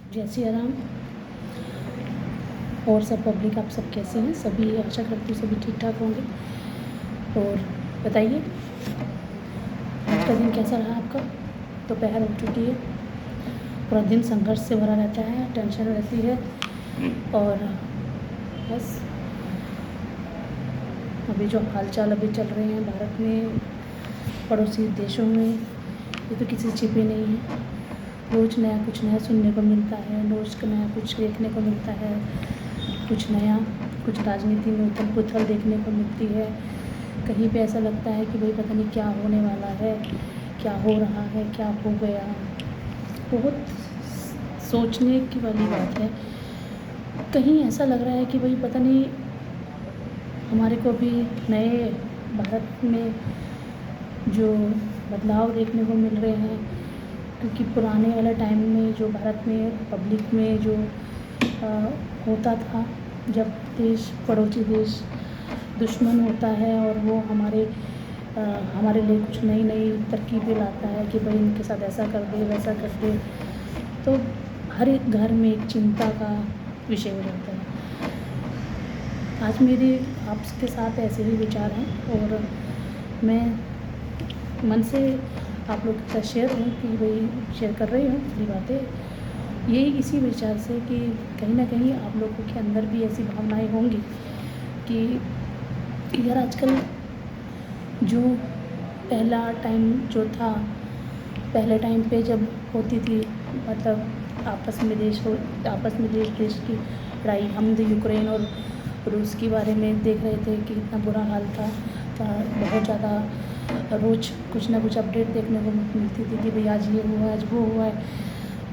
जय सिया राम। और सब पब्लिक आप सब कैसे हैं? सभी आशा करती हूँ सभी ठीक ठाक होंगे। और बताइए आज का दिन कैसा रहा आपका? दोपहर हो चुकी है, पूरा दिन संघर्ष से भरा रहता है, टेंशन रहती है। और बस अभी जो हालचाल अभी चल रहे हैं भारत में, पड़ोसी देशों में, ये तो किसी से छिपे नहीं है। रोज़ नया कुछ नया सुनने को मिलता है, रोज़ नया कुछ देखने को मिलता है, कुछ नया कुछ राजनीति में उथल पुथल देखने को मिलती है। कहीं पे ऐसा लगता है कि भाई पता नहीं क्या होने वाला है, क्या हो रहा है, क्या हो गया। बहुत सोचने की वाली बात है। कहीं ऐसा लग रहा है कि भाई पता नहीं हमारे को भी नए भारत में जो बदलाव देखने को मिल रहे हैं, क्योंकि पुराने वाले टाइम में जो भारत में पब्लिक में जो होता था, जब देश पड़ोसी देश दुश्मन होता है और वो हमारे लिए कुछ नई नई तरकीबें लाता है कि भाई इनके साथ ऐसा कर दे वैसा कर दे, तो हर एक घर में एक चिंता का विषय हो जाता है। आज मेरे आपके साथ ऐसे ही विचार हैं और मैं मन से आप लोग के साथ शेयर हूँ कि भाई शेयर कर रही हूँ थोड़ी बातें, यही इसी विचार से कि कहीं ना कहीं आप लोगों के अंदर भी ऐसी भावनाएं होंगी कि यार आजकल जो पहला टाइम जो था, पहले टाइम पे जब होती थी मतलब आपस में देश की लड़ाई, हम तो यूक्रेन और रूस के बारे में देख रहे थे कि इतना बुरा हाल था। बहुत ज़्यादा रोज़ कुछ ना कुछ अपडेट देखने को मिलती थी कि भाई आज ये हुआ आज वो हुआ है,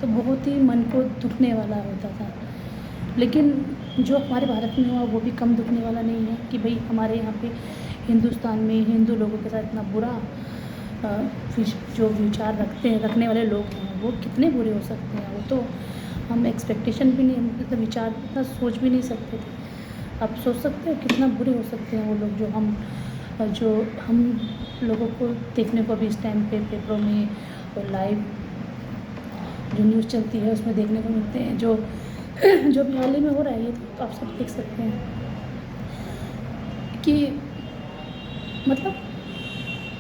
तो बहुत ही मन को दुखने वाला होता था। लेकिन जो हमारे भारत में हुआ वो भी कम दुखने वाला नहीं है कि भाई हमारे यहाँ पे हिंदुस्तान में हिंदू लोगों के साथ इतना बुरा जो विचार रखने वाले लोग हैं वो कितने बुरे हो सकते हैं। वो तो हम एक्सपेक्टेशन भी नहीं, मतलब विचार इतना सोच भी नहीं सकते थे। आप सोच सकते हो कितना बुरे हो सकते हैं वो लोग जो हम लोगों को देखने को भी इस टाइम पे पेपरों में और लाइव जो न्यूज़ चलती है उसमें देखने को मिलते हैं। जो भी हाल ही में हो रहा है ये तो आप सब देख सकते हैं कि मतलब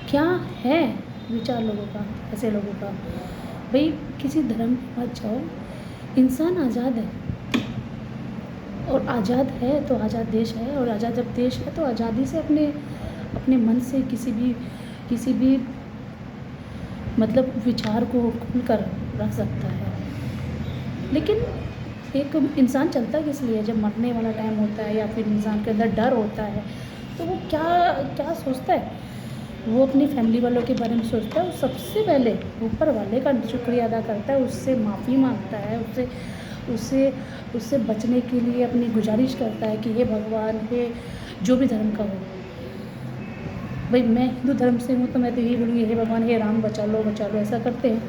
क्या है विचार लोगों का, ऐसे लोगों का। भाई किसी धर्म पे मत जाओ, इंसान आज़ाद है और आज़ाद है तो आज़ाद देश है, और आज़ाद जब देश है तो आज़ादी से अपने मन से किसी भी मतलब विचार को खुलकर रख सकता है। लेकिन एक इंसान चलता किस लिए? जब मरने वाला टाइम होता है या फिर इंसान के अंदर डर होता है तो वो क्या सोचता है? वो अपनी फैमिली वालों के बारे में सोचता है। वो सबसे पहले ऊपर वाले का शुक्रिया अदा करता है, उससे माफ़ी मांगता है, उससे बचने के लिए अपनी गुजारिश करता है कि हे भगवान, हे जो भी धर्म का हो। भाई मैं हिंदू धर्म से हूँ तो मैं तो यही बोलूँगी हे भगवान, हे राम बचा लो, ऐसा करते हैं।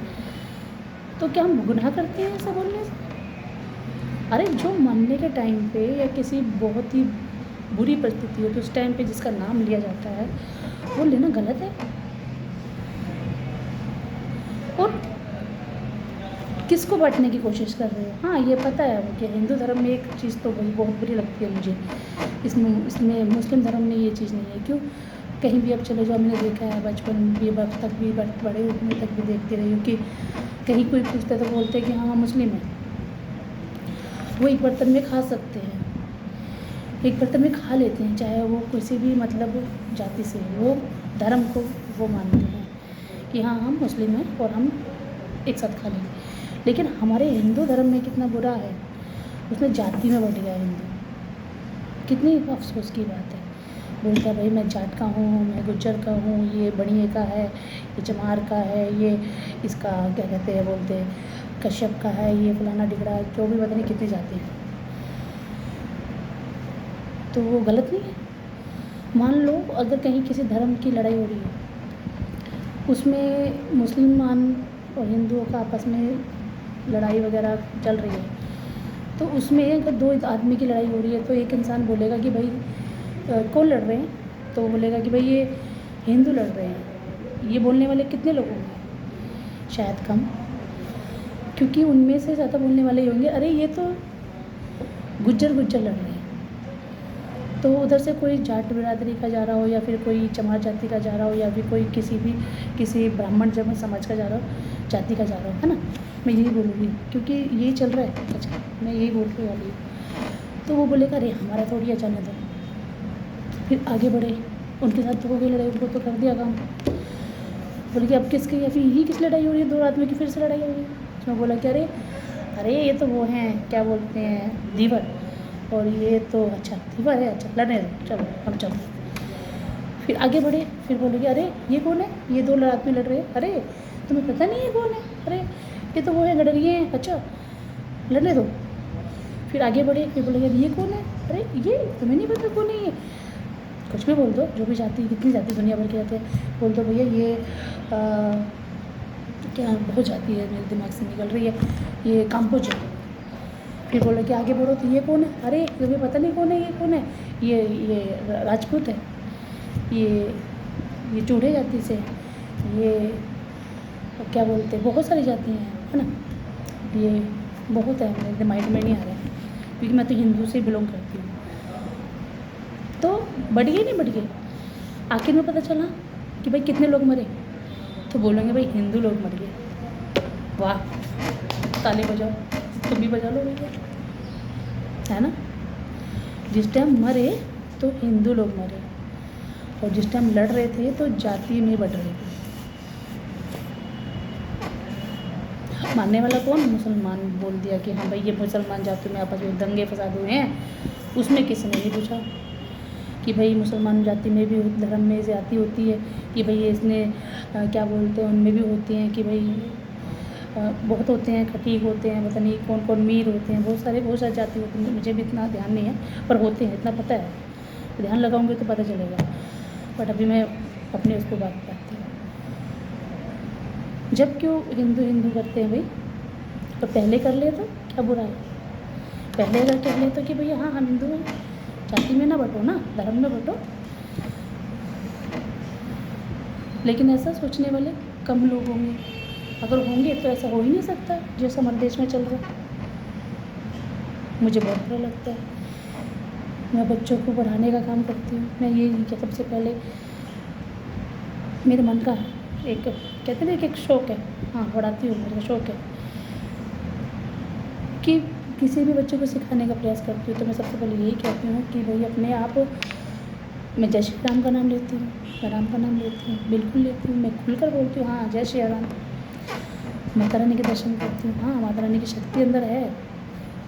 तो क्या हम गुनाह करते हैं ऐसा बोलने से? अरे जो मरने के टाइम पे या किसी बहुत ही बुरी परिस्थिति हो तो उस टाइम पे जिसका नाम लिया जाता है वो लेना गलत है। और किसको बांटने की कोशिश कर रहे हो? हाँ ये पता है कि हिंदू धर्म में एक चीज़ तो भाई बहुत बुरी लगती है मुझे, इसमें मुस्लिम धर्म में ये चीज़ नहीं है। क्यों? कहीं भी अब चले जाओ, मैंने देखा है बचपन भी वक्त तक भी बड़े होने तक भी देखती रही हूँ कि कहीं कोई पूछता तो बोलते हैं कि हाँ मुस्लिम है। वो एक बर्तन में खा सकते हैं, एक बर्तन में खा लेते हैं, चाहे वो किसी भी मतलब जाति से, वो धर्म को वो मानते हैं कि हाँ हम मुस्लिम हैं और हम एक साथ खा लेंगे। लेकिन हमारे हिंदू धर्म में कितना बुरा है, उसमें जाति में बढ़ गया हिंदू। कितनी अफसोस की बात है। बोलता है भाई मैं जाट का हूँ, मैं गुज्जर का हूँ, ये बनिए का है, ये चमार का है, ये इसका क्या कहते हैं बोलते हैं कश्यप का है, ये फलाना डिगड़ा, जो भी पता नहीं कितनी जाती है। तो वो गलत नहीं है? मान लो अगर कहीं किसी धर्म की लड़ाई हो रही है, उसमें मुसलमान और हिंदुओं का आपस में लड़ाई वगैरह चल रही है, तो उसमें अगर दो आदमी की लड़ाई हो रही है तो एक इंसान बोलेगा कि भाई कौन लड़ रहे हैं? तो वो बोलेगा कि भाई ये हिंदू लड़ रहे हैं। ये बोलने वाले कितने लोग होंगे? शायद कम। क्योंकि उनमें से ज़्यादा बोलने वाले ही होंगे, अरे ये तो गुज्जर लड़ रहे हैं। तो उधर से कोई जाट बिरादरी का जा रहा हो या फिर कोई चमार जाति का जा रहा हो या फिर कोई किसी ब्राह्मण समाज का जा रहा हो, जाति का जा रहा हो, है ना, मैं यही बोलूँगी क्योंकि यही चल रहा है। अच्छा, मैं यही बोलने वाली हूँ। तो वो बोलेगा अरे हमारा थोड़ी है, जाने दो। फिर आगे बढ़े, उनके साथ तो हो गई लड़ाई, उनको तो कर दिया काम। बोले कि अब किसकी, अभी यही किस लड़ाई हो रही है, 2 आदमी की फिर से लड़ाई हो रही है। उसमें बोला कि अरे ये तो वो हैं, क्या बोलते हैं, धीवर, और ये तो अच्छा धीवर है, अच्छा लड़ने दो, चलो हम चलो। फिर आगे बढ़े, फिर बोले कि अरे ये कौन है, ये 2 आदमी लड़ रहे हैं, अरे तुम्हें पता नहीं है कौन है, अरे ये तो वो है गडरिये हैं, अच्छा लड़ने दो। फिर आगे बढ़े, फिर बोले यार ये कौन है, अरे ये तुम्हें नहीं पता कौन है ये, कुछ भी बोल दो, जो भी जाति, कितनी जाति दुनिया भर के जाते हैं, बोल दो भैया ये क्या बहुत जाती है, मेरे दिमाग से निकल रही है, ये काम्पोज है। फिर बोले कि आगे बढ़ो, तो ये कौन है, अरे तुम्हें पता नहीं कौन है, ये कौन है, ये राजपूत है, ये चूड़े जाति से, ये क्या बोलते हैं, बहुत सारी जाति हैं, है ना, ये बहुत है, मेरे दिमाग में नहीं आ रहा है क्योंकि मैं तो हिंदू से बिलोंग करती हूँ। तो बढ़ गए नहीं बढ़ गए, आखिर में पता चला कि भाई कितने लोग मरे, तो बोलेंगे भाई हिंदू लोग मर गए। वाह, ताली बजाओ, तुम भी बजा लो भैया, है ना। जिस टाइम मरे तो हिंदू लोग मरे, और जिस टाइम लड़ रहे थे तो जाति में बढ़ रहे थे। मानने वाला कौन, मुसलमान बोल दिया कि हाँ भाई ये मुसलमान जाति में आपस में दंगे फसाद हुए हैं। उसमें किसी ने नहीं पूछा कि भाई मुसलमान जाति में भी धर्म में जाति होती है कि भाई इसने क्या बोलते हैं, उनमें भी होती हैं कि भाई बहुत होते हैं, खटीक होते हैं, पता नहीं कौन कौन मीर होते हैं, बहुत सारी जाति होती हैं। मुझे भी इतना ध्यान नहीं है, पर होते हैं, इतना पता है, ध्यान लगाऊंगे तो पता चलेगा। बट अभी मैं अपने उस पर बात करती हूँ। जब क्यों हिंदू करते हैं भाई, तो पहले कर ले तो क्या बुरा है, पहले अगर कह ले तो कि भैया हाँ हम हिंदू हैं, जाति में ना बटो ना, धर्म में बटो। लेकिन ऐसा सोचने वाले कम लोग होंगे, अगर होंगे तो ऐसा हो ही नहीं सकता जैसा हमारे देश में चल रहा है। मुझे बहुत बुरा लगता है। मैं बच्चों को पढ़ाने का काम करती हूँ, मैं ये कि सबसे पहले मेरे मन का एक कहते हैं ना एक शौक़ है, हाँ पढ़ाती हूँ, मेरा शौक़ है कि किसी भी बच्चे को सिखाने का प्रयास करती हूँ तो मैं सबसे पहले यही कहती हूँ कि भाई अपने आप, मैं जय श्री राम का नाम लेती हूँ, मैं राम का नाम लेती हूँ, बिल्कुल लेती हूँ, मैं खुलकर बोलती हूँ हाँ जय श्री राम। माता रानी के दर्शन करती हूँ, हाँ माता रानी की शक्ति अंदर है,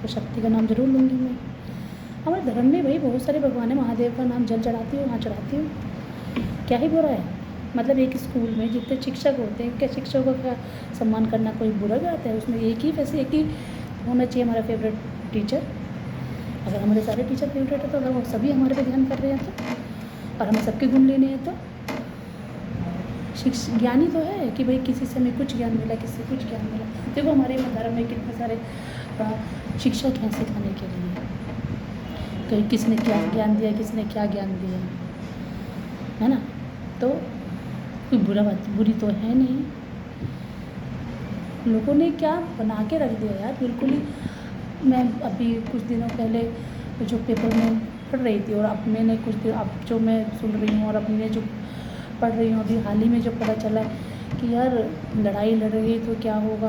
तो शक्ति का नाम जरूर लूँगी मैं। हमारे धर्म में भाई बहुत सारे भगवान है, महादेव का नाम जल चढ़ाती हूँ, हाँ चढ़ाती हूँ, क्या ही बुरा है। मतलब एक स्कूल में जितने शिक्षक होते हैं, क्या शिक्षकों का सम्मान करना कोई बुरा बात है? उसमें एक ही होना चाहिए हमारा फेवरेट टीचर। अगर हमारे सारे टीचर फेवरेट है तो अगर वो सभी हमारे पे ध्यान कर रहे हैं तो, और हमें सबके गुण लेने हैं तो, ज्ञानी तो है कि भाई किसी से हमें कुछ ज्ञान मिला, किसी से कुछ ज्ञान मिला। देखो हमारे धर्म में कितने सारे शिक्षक हैं सिखाने के लिए, कहीं किसने क्या ज्ञान दिया, किसने क्या ज्ञान दिया, है ना। तो कोई बुरी तो है नहीं। लोगों ने क्या बना के रख दिया यार, बिल्कुल ही। मैं अभी कुछ दिनों पहले जो पेपर में पढ़ रही थी, और अब मैंने कुछ दिन, अब जो मैं सुन रही हूँ और अपने जो पढ़ रही हूँ अभी हाल ही में जो पता चला कि यार लड़ाई लड़ रही तो क्या होगा।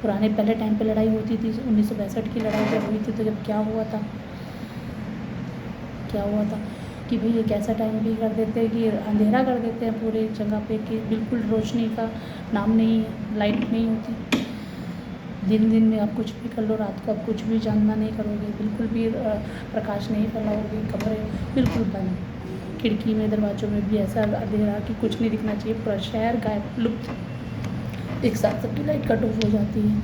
पुराने पहले टाइम पे लड़ाई होती थी, 1962 की लड़ाई जब हुई थी तो जब क्या हुआ था कि भाई एक ऐसा टाइम भी कर देते हैं कि अंधेरा कर देते हैं पूरे जगह पे, कि बिल्कुल रोशनी का नाम नहीं है, लाइट नहीं होती। दिन में आप कुछ भी कर लो, रात को आप कुछ भी जानना नहीं करोगे, बिल्कुल भी प्रकाश नहीं फैलाओगे, कमरे बिल्कुल बंद, खिड़की में दरवाज़ों में भी ऐसा अंधेरा कि कुछ नहीं दिखना चाहिए, पूरा शहर गायब, लुप्त। एक साथ सबकी लाइट कट ऑफ हो जाती है।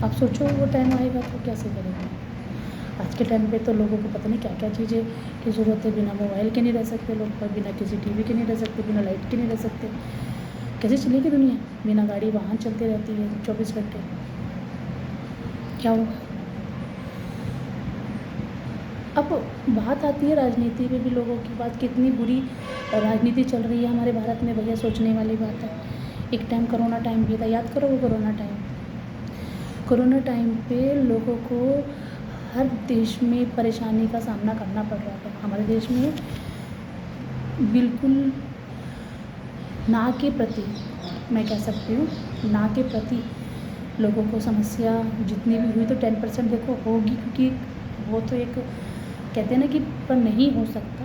आप सोचो वो टाइम आएगा तो कैसे करेंगे। आज के टाइम पे तो लोगों को पता नहीं क्या क्या चीज़ें की ज़रूरत है। बिना मोबाइल के नहीं रह सकते लोग, बिना किसी टीवी के नहीं रह सकते, बिना लाइट के नहीं रह सकते। कैसे चलेगी दुनिया? बिना गाड़ी वाहन चलती रहती है 24 घंटे, क्या होगा? अब बात आती है राजनीति में भी, लोगों की बात कितनी बुरी राजनीति चल रही है हमारे भारत में भैया, सोचने वाली बात है। एक टाइम कोरोना टाइम भी था, याद करो वो कोरोना टाइम, कोरोना टाइम पे लोगों को हर देश में परेशानी का सामना करना पड़ रहा था। हमारे देश में बिल्कुल ना के प्रति, मैं कह सकती हूँ ना के प्रति लोगों को समस्या जितनी भी हुई तो 10% देखो होगी, क्योंकि वो तो एक कहते हैं ना कि पर नहीं हो सकता,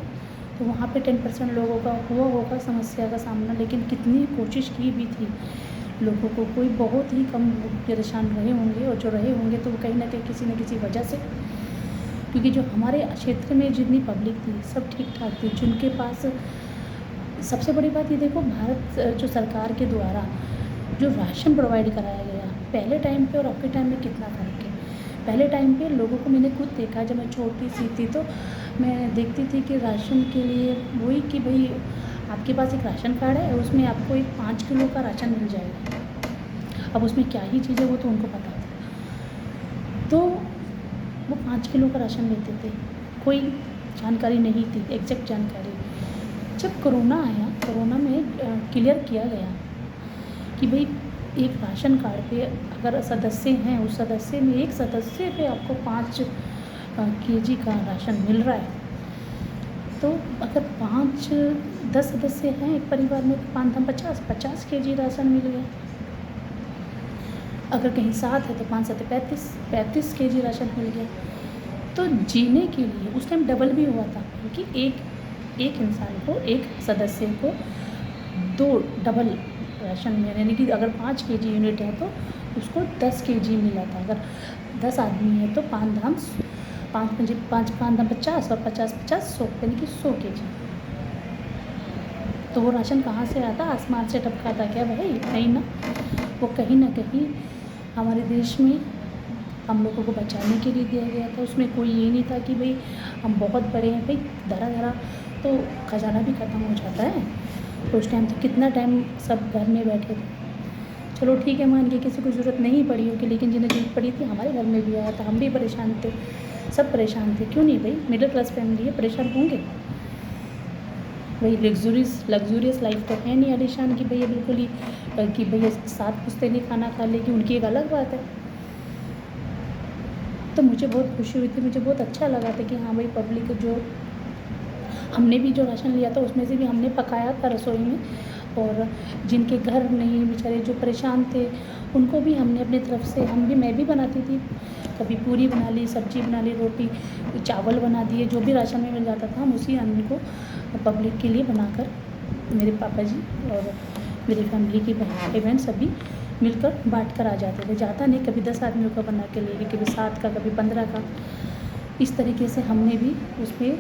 तो वहाँ पे 10% लोगों का हुआ होगा समस्या का सामना। लेकिन कितनी कोशिश की भी थी लोगों को, कोई बहुत ही कम परेशान रहे होंगे, और जो रहे होंगे तो कहीं ना कहीं किसी न किसी वजह से, क्योंकि जो हमारे क्षेत्र में जितनी पब्लिक थी सब ठीक ठाक थी। जिनके पास सबसे बड़ी बात ये देखो, भारत जो सरकार के द्वारा जो राशन प्रोवाइड कराया गया पहले टाइम पे और अब के टाइम में कितना फ़र्क है। पहले टाइम पे लोगों को मैंने खुद देखा, जब मैं छोटी सी थी तो मैं देखती थी कि राशन के लिए वही कि भाई आपके पास एक राशन कार्ड है, उसमें आपको एक 5 किलो का राशन मिल जाएगा। अब उसमें क्या ही चीज़ है वो तो उनको पता था, तो वो 5 किलो का राशन लेते थे, कोई जानकारी नहीं थी, एग्जैक्ट जानकारी। जब कोरोना आया, कोरोना में क्लियर किया गया कि भाई एक राशन कार्ड पे अगर सदस्य हैं, उस सदस्य में एक सदस्य पे आपको 5 केजी का राशन मिल रहा है। तो अगर 5-10 सदस्य हैं एक परिवार में, 5-50 केजी राशन मिल गया। अगर कहीं 7 है तो 5-7 35 केजी राशन मिल गया। तो जीने के लिए उस टाइम डबल भी हुआ था, क्योंकि एक इंसान को, एक सदस्य को 2 डबल राशन में, यानी कि अगर 5 केजी यूनिट है तो उसको 10 केजी मिला था। अगर 10 आदमी है तो 5 दाम 50 और 50 100, यानी कि 100 केजी। तो वो राशन कहाँ से आता? आसमान से टपका था क्या भाई? नहीं ना, वो कहीं ना कहीं हमारे देश में हम लोगों को बचाने के लिए दिया गया था। उसमें कोई ये नहीं था कि भाई हम बहुत बड़े हैं, भाई धरा धरा तो खजाना भी ख़त्म हो जाता है। तो उस टाइम तो कितना टाइम सब घर में बैठे थे। चलो ठीक है, मान के किसी को ज़रूरत नहीं पड़ी होगी, लेकिन जिन्हें ज़रूरत पड़ी थी हमारे घर में भी आया था, हम भी परेशान थे, सब परेशान थे। क्यों नहीं भाई, मिडिल क्लास फैमिली है, परेशान होंगे। भाई लग्जूरियस लाइफ तो है नहीं आलीशान कि भैया बिल्कुल ही कि भैया 7 पुश्ते नहीं खाना खा लेगी, उनकी एक अलग बात है। तो मुझे बहुत खुशी हुई थी, मुझे बहुत अच्छा लगा था कि हाँ भाई पब्लिक जो हमने भी जो राशन लिया था उसमें से भी हमने पकाया था रसोई में, और जिनके घर नहीं बेचारे जो परेशान थे उनको भी हमने अपनी तरफ से, मैं भी बनाती थी, कभी पूरी बना ली, सब्जी बना ली, रोटी चावल बना दिए, जो भी राशन में मिल जाता था हम उसी अन्न को पब्लिक के लिए बनाकर, मेरे पापा जी और मेरी फैमिली की बहन सभी मिलकर बांट कर आ जाते थे। जाता नहीं, कभी 10 आदमियों का बना के लेके, कभी 7 का, कभी 15 का। इस तरीके से हमने भी उसमें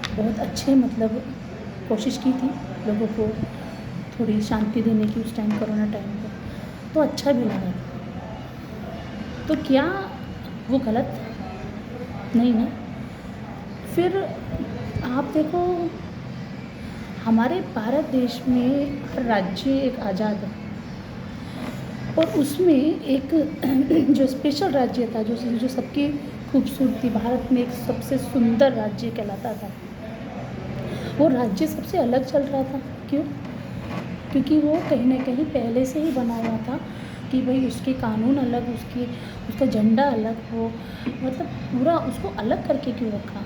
बहुत अच्छे मतलब कोशिश की थी लोगों को थोड़ी शांति देने की उस टाइम कोरोना टाइम पे, तो अच्छा भी लगा था। तो क्या वो गलत नहीं ना? फिर आप देखो हमारे भारत देश में हर राज्य एक आज़ाद है, और उसमें एक जो स्पेशल राज्य था, जो सबकी खूबसूरती, भारत में एक सबसे सुंदर राज्य कहलाता था, वो राज्य सबसे अलग चल रहा था। क्यों? क्योंकि वो कहीं ना कहीं पहले से ही बना हुआ था कि भाई उसके कानून अलग, उसका झंडा अलग हो, मतलब पूरा उसको अलग करके क्यों रखा?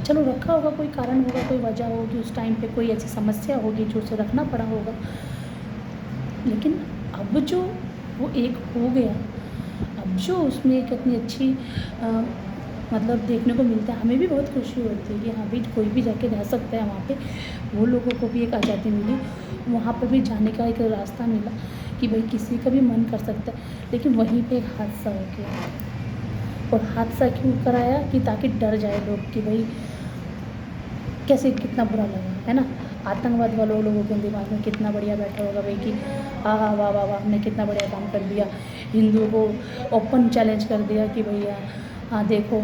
चलो रखा होगा, कोई कारण होगा, कोई वजह होगी, उस टाइम पे कोई ऐसी समस्या होगी जो उसे रखना पड़ा होगा। लेकिन अब जो वो एक हो गया, अब जो उसमें एक इतनी अच्छी मतलब देखने को मिलता है, हमें भी बहुत खुशी होती है कि हाँ भाई कोई भी जाके रह सकता है वहाँ पे। वो लोगों को भी एक आज़ादी मिली, वहाँ पर भी जाने का एक रास्ता मिला कि भाई किसी का भी मन कर सकता है। लेकिन वहीं पे एक हादसा हो गया, और हादसा क्यों कराया कि ताकि डर जाए लोग कि भाई कैसे, कितना बुरा लगा है ना। आतंकवाद वालों लोगों के दिमाग में कितना बढ़िया बैठा होगा भाई कि हाँ हाँ वाह वाह वाह हमने कितना बढ़िया काम कर दिया, हिंदुओं को ओपन चैलेंज कर दिया कि भैया हाँ देखो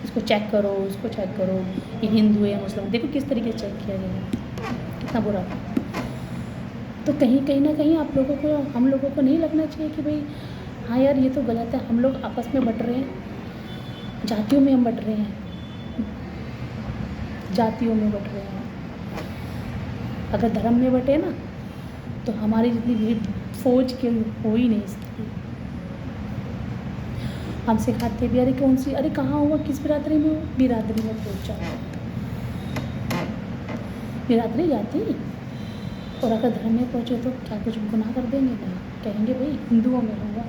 इसको चेक करो, इसको चेक करो, ये हिंदू है मुस्लिम, देखो किस तरीके से चेक किया गया, कितना बुरा। तो कहीं ना कहीं आप लोगों को, हम लोगों को नहीं लगना चाहिए कि भाई हाँ यार ये तो गलत है। हम लोग आपस में बट रहे हैं, जातियों में हम बट रहे हैं, जातियों में बट रहे हैं। अगर धर्म में बटे ना तो हमारी जितनी भीड़ फौज के हो ही नहीं सकती। हम सिखाते भी, अरे कौन सी, अरे कहाँ हुआ, किस बिरादरी में हो, बिरादरी में पहुँच जाओ, बिरादरी जाती। और अगर धर्म में पहुँचे तो क्या कुछ गुनाह कर देंगे? नहीं, कहेंगे भाई हिंदुओं में होगा।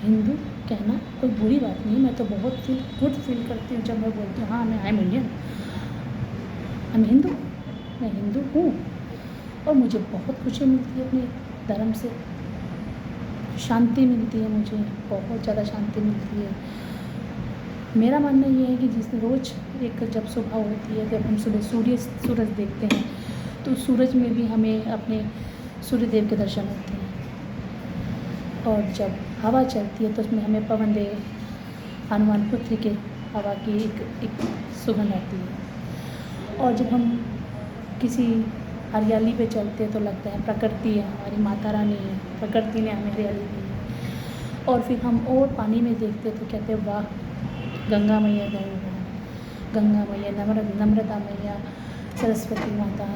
हिंदू कहना कोई बुरी बात नहीं है, मैं तो बहुत गुड फील करती हूँ जब मैं बोलती हूँ हाँ मैं आई एम इंडियन, मैं हिंदू, मैं हिंदू हूँ। और मुझे बहुत खुशी मिलती है अपने धर्म से, शांति मिलती है, मुझे बहुत ज़्यादा शांति मिलती है। मेरा मानना ये है कि जिस रोज़ एक जब सुबह होती है, जब हम सुबह सूरज देखते हैं, तो सूरज में भी हमें अपने सूर्य देव के दर्शन होते हैं। और जब हवा चलती है तो उसमें हमें पवन देव, हनुमान पुत्र के हवा की एक सुगंध आती है। और जब हम किसी हरियाली पे चलते हैं तो लगता है प्रकृति है, हमारी माता रानी है, प्रकृति ने हमें हरियाली दी है। और फिर हम और पानी में देखते तो कहते हैं वाह, गंगा मैया गंगा मैया, नम्रता मैया, सरस्वती माता,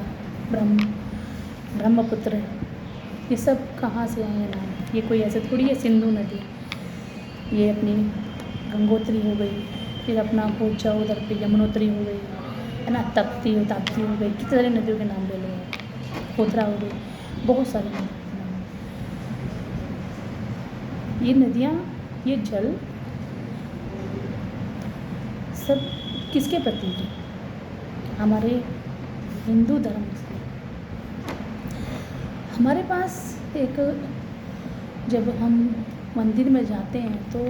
ब्रह्मपुत्र, ये सब कहाँ से आए हैं नाम? ये कोई ऐसे थोड़ी है सिंधु नदी, ये अपनी गंगोत्री हो गई, फिर अपना पहुँच जाओ उधर पे यमुनोत्री हो गई, है ना, ताप्ती हो गई, कितने सारे नदियों के नाम ले लो, खोदरा हो गई, बहुत सारे नाम। ये नदियाँ, ये जल सब किसके प्रतीक है? हमारे हिंदू धर्म से। हमारे पास एक, जब हम मंदिर में जाते हैं तो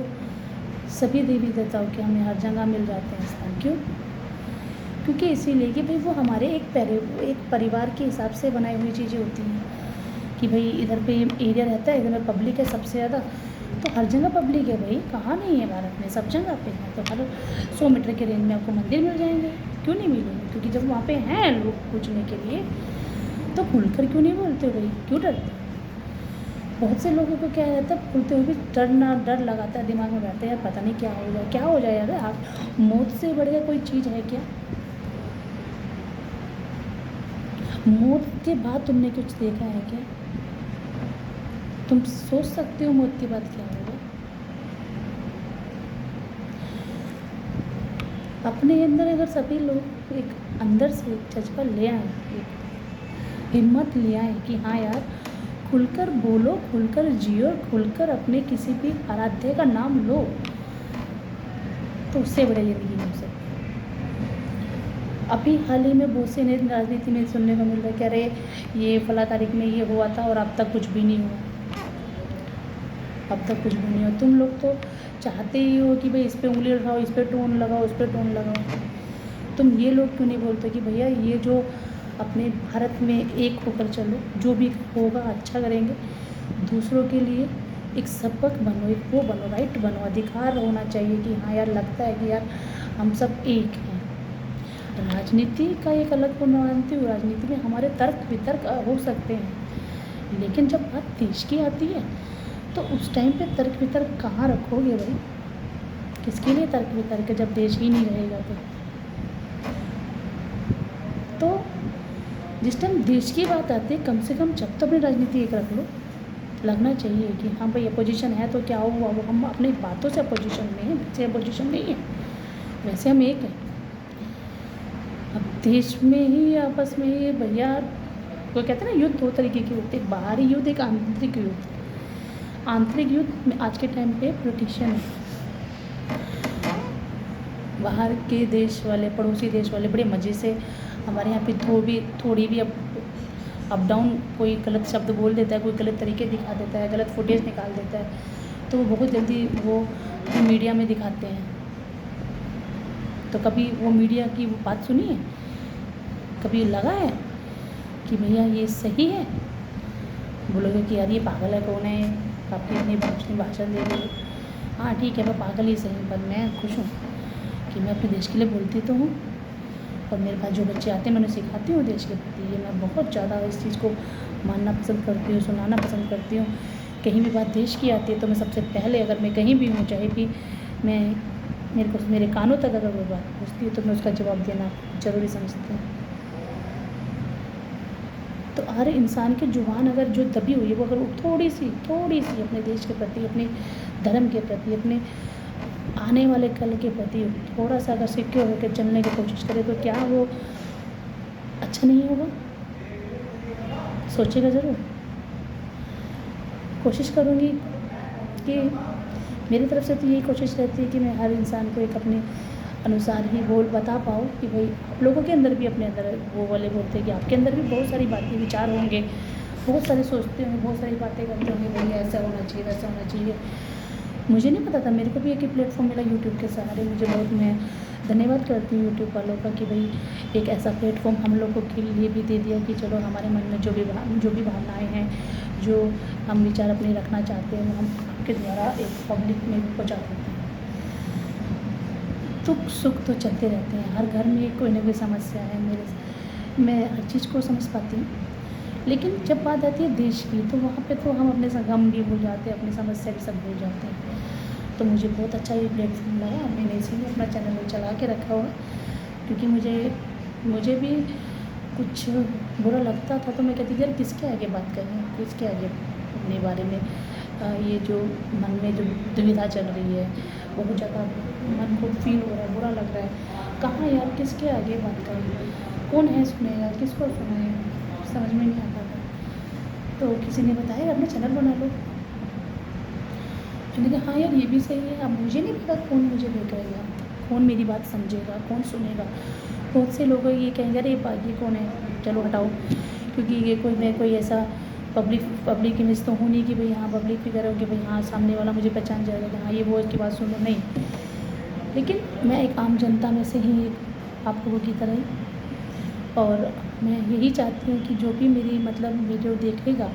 सभी देवी देवताओं के हमें हर जगह मिल जाते हैं स्थान। क्यों? क्योंकि इसीलिए कि भाई वो हमारे एक परिवार के हिसाब से बनाई हुई चीज़ें होती हैं कि भाई इधर पे एरिया रहता है, इधर में पब्लिक है सबसे ज़्यादा, तो हर जगह पब्लिक है भाई, कहाँ नहीं है भारत में, सब जगह पे है। तो हर 100 मीटर के रेंज में आपको मंदिर मिल जाएंगे, क्यों नहीं मिलेंगे? क्योंकि जब वहाँ पे हैं लोग पूजने के लिए तो खुलकर क्यों नहीं बोलते भाई, क्यों डरते? बहुत से लोगों को क्या रहता है, खुलते हुए भी डर लगाता है, दिमाग में बैठता है यार पता नहीं क्या हो जाए यार, आप मौत से बढ़कर कोई चीज़ है क्या? मौत के बाद तुमने कुछ देखा है क्या? तुम सोच सकते हो मौत के बाद क्या होगा? अपने अंदर अगर सभी लोग एक अंदर से जज्बा ले आए, एक हिम्मत ले आए कि हाँ यार खुलकर बोलो, खुलकर जियो, खुलकर अपने किसी भी आराध्य का नाम लो, तो उससे बड़ी ज़िंदगी नहीं हो सकती। अभी हाल ही में बहुत से राजनीति में सुनने को मिल रहा है कि अरे ये फला तारीख में ये हुआ था और अब तक कुछ भी नहीं हुआ, अब तक कुछ भी नहीं हुआ। तुम लोग तो चाहते ही हो कि भाई इस पर उंगली उठाओ, इस पर टोन लगाओ, उस पर टोन लगाओ। तुम ये लोग क्यों नहीं बोलते कि भैया ये जो अपने भारत में एक होकर चलो, जो भी होगा अच्छा करेंगे, दूसरों के लिए एक सबक बनो, एक वो बनो, राइट बनो, अधिकार होना चाहिए कि हाँ यार लगता है कि यार हम सब एक हैं। राजनीति का एक अलग को मानती हूँ, राजनीति में हमारे तर्क वितर्क हो सकते हैं, लेकिन जब बात देश की आती है तो उस टाइम पे तर्क वितर्क कहाँ रखोगे भाई? किसके लिए तर्क वितर्क जब देश ही नहीं रहेगा? तो जिस टाइम देश की बात आती है, कम से कम जब तो अपनी राजनीति एक रख लो, लगना चाहिए कि हाँ भाई अपोजिशन है तो क्या हुआ, वो हम अपनी बातों से अपोजिशन में हैं, वैसे अपोजिशन नहीं है, वैसे हम एक हैं। अब देश में ही आपस में ही भैया, वो कहते हैं ना युद्ध दो तरीके के होते हैं, बाहरी युद्ध, एक आंतरिक युद्ध। आंतरिक युद्ध में आज के टाइम पे पॉलिटिशियन है, बाहर के देश वाले, पड़ोसी देश वाले बड़े मज़े से हमारे यहाँ पे थोड़ी भी अप डाउन कोई गलत शब्द बोल देता है, कोई गलत तरीके दिखा देता है, गलत फुटेज निकाल देता है, तो वो बहुत जल्दी वो मीडिया में दिखाते हैं। तो कभी वो मीडिया की वो बात सुनी है? कभी लगा है कि भैया ये सही है? बोलोगे कि यार ये पागल है, कौन है, काफ़ी अपनी भाषण दे रही है। हाँ ठीक है, मैं पागल ही सही, पर मैं खुश हूँ कि मैं अपने देश के लिए बोलती तो हूँ, और मेरे पास जो बच्चे आते हैं मैं उन्हें सिखाती हूँ देश के प्रति। ये मैं बहुत ज़्यादा इस चीज़ को मानना पसंद करती हूँ, सुनाना पसंद करती हूँ। कहीं भी बात देश की आती है तो मैं सबसे पहले, अगर मैं कहीं भी हूँ, चाहे भी मेरे कानों तक अगर वो बात पहुँचती है तो मैं उसका जवाब देना ज़रूरी समझती हूँ। तो हर इंसान की जुबान अगर जो दबी हुई है, वो अगर थोड़ी सी अपने देश के प्रति, अपने धर्म के प्रति, अपने आने वाले कल के प्रति थोड़ा सा अगर सिक्योर होकर चलने की कोशिश करें तो क्या वो अच्छा नहीं होगा? सोचिएगा ज़रूर। कोशिश करूँगी कि मेरी तरफ से तो यही कोशिश रहती है कि मैं हर इंसान को एक अपने अनुसार ही बता पाऊँ कि भाई आप लोगों के अंदर भी, अपने अंदर वो वाले बोलते हैं कि आपके अंदर भी बहुत सारी बातें, विचार होंगे, बहुत सारे सोचते होंगे, बहुत सारी बातें करते होंगे, भाई ऐसा होना चाहिए, वैसा होना चाहिए। मुझे नहीं पता था, मेरे को भी एक ही प्लेटफॉर्म मिला यूट्यूब के सहारे। मुझे बहुत, मैं धन्यवाद करती हूँ यूट्यूब वालों का कि भाई एक ऐसा प्लेटफॉर्म हम लोगों के लिए भी दे दिया कि चलो हमारे मन में जो भी भावनाएँ हैं, जो हम विचार अपने रखना चाहते हैं, वो हम आपके द्वारा एक पब्लिक में पहुँचा देते हैं। दुख सुख तो चलते रहते हैं, हर घर में कोई ना कोई समस्या है। मैं हर चीज़ को समझ पाती हूँ, लेकिन जब बात आती है देश की तो वहाँ पे तो हम अपने गम भी भूल जाते हैं, अपनी समस्या भी सब भूल जाते हैं। तो मुझे बहुत अच्छा ये प्लेटफॉर्म लगा, मैंने इसीलिए अपना चैनल चला के रखा हुआ, क्योंकि मुझे भी कुछ बुरा लगता था तो मैं कहती थी यार किसके आगे बात करें, किसके आगे अपने बारे में ये जो मन में जो दुविधा चल रही है, बहुत ज़्यादा मन को फील हो रहा है, बुरा लग रहा है, कहाँ यार किसके आगे बात करें, कौन है सुनेगा, किसको सुनाए, समझ में नहीं आता था। तो किसी ने बताया अपना चैनल बना लो। मैंने कहा हाँ यार ये भी सही है। अब मुझे नहीं पता कौन मुझे देखेगा, कौन मेरी बात समझेगा, कौन सुनेगा। बहुत से लोग ये कहेंगे अरे ये कौन है, चलो हटाओ, क्योंकि ये कोई ऐसा पब्लिक इमेज तो हो नहीं कि भाई हाँ पब्लिक फिगर हो कि भाई हाँ सामने वाला मुझे पहचान जाएगा कि हाँ ये वो इसकी बात सुनो, नहीं। लेकिन मैं एक आम जनता में से ही आप लोगों की तरह ही, और मैं यही चाहती हूँ कि जो भी मेरी वीडियो देखेगा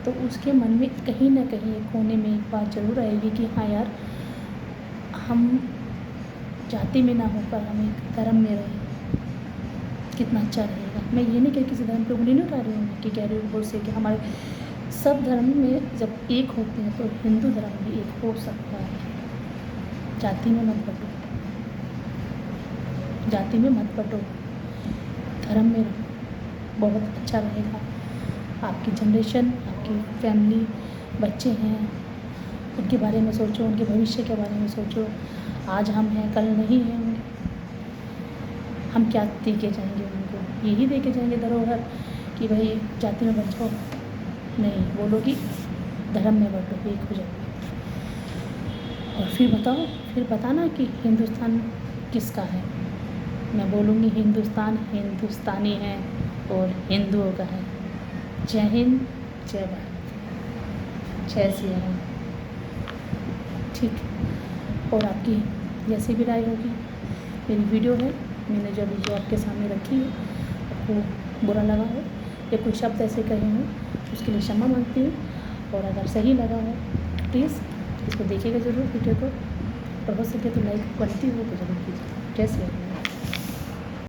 तो उसके मन में कहीं ना कहीं एक कोने में एक बात ज़रूर आएगी कि हाँ यार हम जाति में ना होकर हम एक धर्म में रहें, कितना अच्छा रहेगा। मैं ये नहीं कह किसी धर्म पे उंगली नहीं उठा रही हूँ कि कह रही हूँ बोल से कि हमारे सब धर्म में जब एक होते हैं तो हिंदू धर्म भी एक हो सकता है। जाति में मत बटो, जाति में मत बटो, धर्म में रहो, बहुत अच्छा रहेगा। आपकी जनरेशन, आपकी फैमिली, बच्चे हैं, उनके बारे में सोचो, उनके भविष्य के बारे में सोचो। आज हम हैं कल नहीं हैं होंगे, हम क्या दे के जाएंगे उनको? यही दे के जाएंगे धरोहर कि भाई जाति में बच जाओ? नहीं, बोलो कि धर्म में बटो, एक हो जाओ। और फिर बताना कि हिंदुस्तान किसका है। मैं बोलूँगी हिंदुस्तान हिंदुस्तानी है और हिंदुओं का है। जय हिंद, जय भारत, जय श्री राम। ठीक, और आपकी जैसी भी राय होगी, मेरी वीडियो है, मैंने जो आपके सामने रखी है, आपको बुरा लगा हो या कुछ शब्द ऐसे कहे हों उसके लिए क्षमा मांगती हूँ। और अगर सही लगा हो प्लीज़ इसको देखिएगा ज़रूर वीडियो को, और हो सके तो लाइक बनती हो तो ज़रूर कीजिए। जय श्री राम।